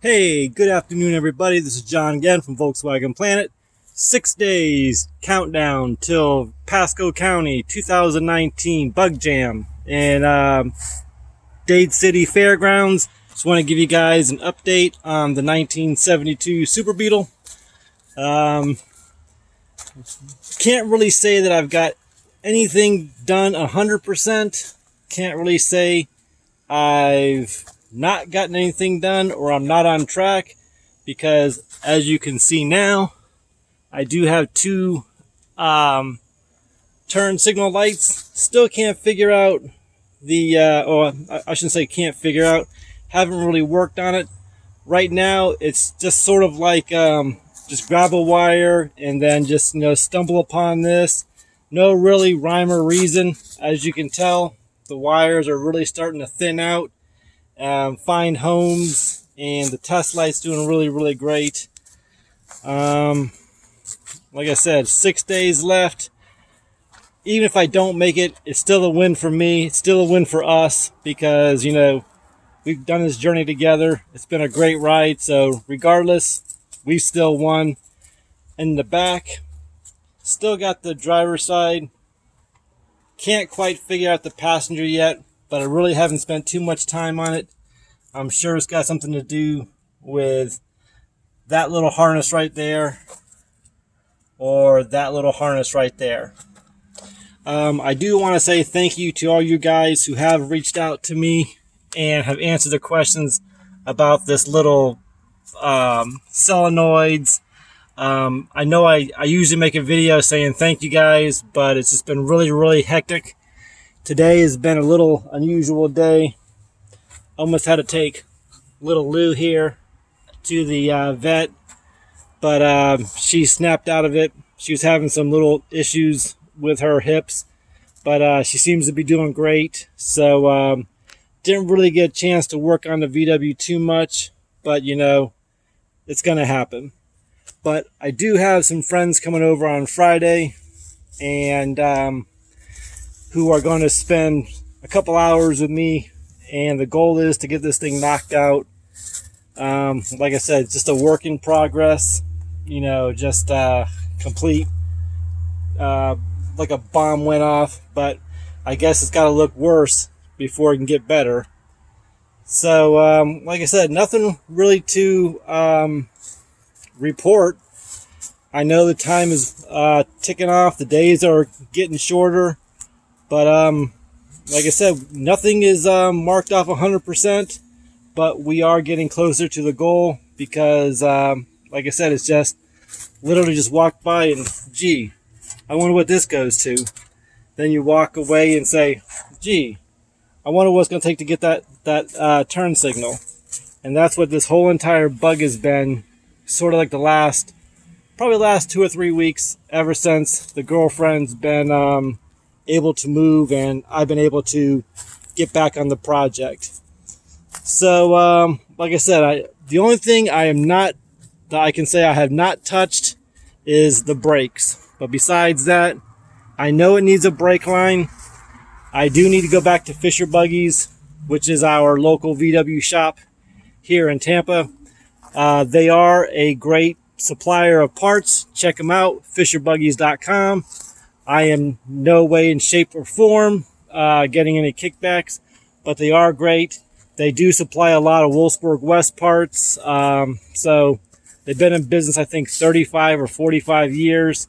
Hey, good afternoon, everybody. This is John again from Volkswagen Planet. 6 days countdown till Pasco County 2019 Bug Jam in Dade City Fairgrounds. Just want to give you guys an update on the 1972 Super Beetle. Can't really say that I've got anything done 100%. Can't really say I've not gotten anything done or I'm not on track, because as you can see now, I do have two turn signal lights. Still can't figure out the I shouldn't say can't figure out, haven't really worked on it. Right now it's just sort of like just grab a wire and then just stumble upon this. No really rhyme or reason. As you can tell, the wires are really starting to thin out. Find homes, and the test light's doing really great. Like I said, 6 days left. Even if I don't make it, it's still a win for me. It's still a win for us, because we've done this journey together. It's been a great ride, so regardless, we still won. In the back, still got the driver's side. Can't quite figure out the passenger yet, but I really haven't spent too much time on it. I'm sure it's got something to do with that little harness right there, or that little harness right there. I do want to say thank you to all you guys who have reached out to me and have answered the questions about this little solenoids. I know I usually make a video saying thank you guys, but it's just been really hectic. Today has been a little unusual day. Almost had to take little Lou here to the vet, but she snapped out of it. She was having some little issues with her hips, but she seems to be doing great. So didn't really get a chance to work on the VW too much, but it's gonna happen. But I do have some friends coming over on Friday, and who are going to spend a couple hours with me, and the goal is to get this thing knocked out. Like I said, it's just a work in progress, just complete, like a bomb went off, but I guess it's got to look worse before it can get better. So, like I said, nothing really to report. I know the time is ticking off, the days are getting shorter, but like I said, nothing is marked off 100%, but we are getting closer to the goal, because like I said, it's just literally just walk by and, gee, I wonder what this goes to. Then you walk away and say, gee, I wonder what it's going to take to get that turn signal. And that's what this whole entire bug has been, sort of like probably the last 2 or 3 weeks, ever since the girlfriend's been able to move and I've been able to get back on the project. So like I said, the only thing that I can say I have not touched is the brakes. But besides that, I know it needs a brake line. I do need to go back to Fisher Buggies, which is our local VW shop here in Tampa. They are a great supplier of parts. Check them out, fisherbuggies.com. I am no way in shape or form getting any kickbacks, but they are great. They do supply a lot of Wolfsburg West parts. So they've been in business, I think, 35 or 45 years.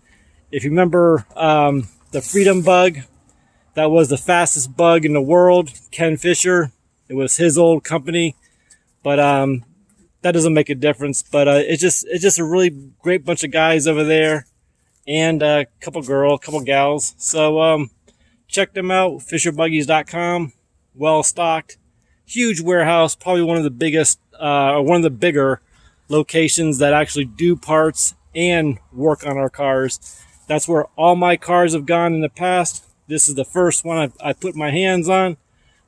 If you remember the Freedom Bug, that was the fastest bug in the world, Ken Fisher. It was his old company, but that doesn't make a difference. But it's just a really great bunch of guys over there, and a couple gals. So check them out, fisherbuggies.com. Well stocked, huge warehouse, probably one of the biggest, or one of the bigger locations that actually do parts and work on our cars. That's where all my cars have gone in the past. This is the first one I put my hands on.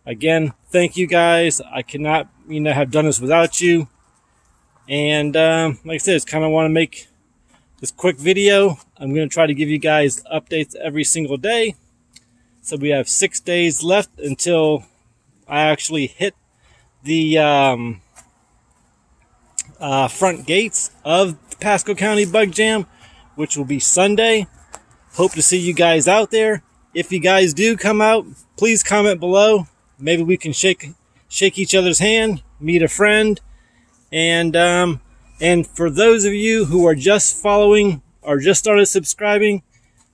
Again, thank you guys. I cannot, have done this without you. And like I said, just kind of want to make this quick video. I'm going to try to give you guys updates every single day. So we have 6 days left until I actually hit the front gates of the Pasco County BUGJAM, which will be Sunday. Hope to see you guys out there. If you guys do come out, please comment below. Maybe we can shake each other's hand, meet a friend, and for those of you who are just following or just started subscribing,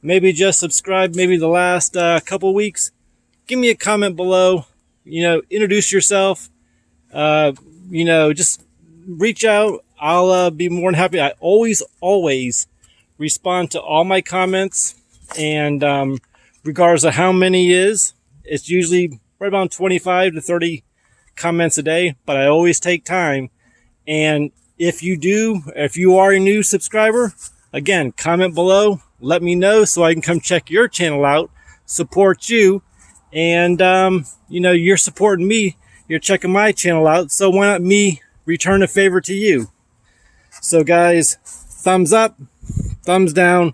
maybe just subscribed maybe the last couple weeks, give me a comment below. Introduce yourself. Just reach out. I'll be more than happy. I always respond to all my comments, and regardless of how many is, it's usually right about 25 to 30 comments a day, but I always take time. And if you are a new subscriber, again, comment below, let me know so I can come check your channel out, support you, and you're supporting me, you're checking my channel out, so why not me return a favor to you? So guys, thumbs up, thumbs down,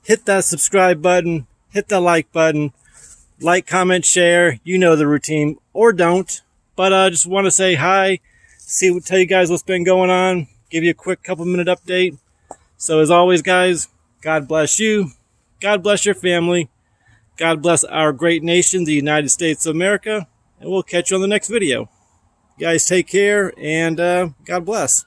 hit that subscribe button, hit the like button, like, comment, share, you know the routine, or don't. But I just want to say hi, tell you guys what's been going on, give you a quick couple-minute update. So as always, guys, God bless you, God bless your family, God bless our great nation, the United States of America, and we'll catch you on the next video. You guys take care, and God bless.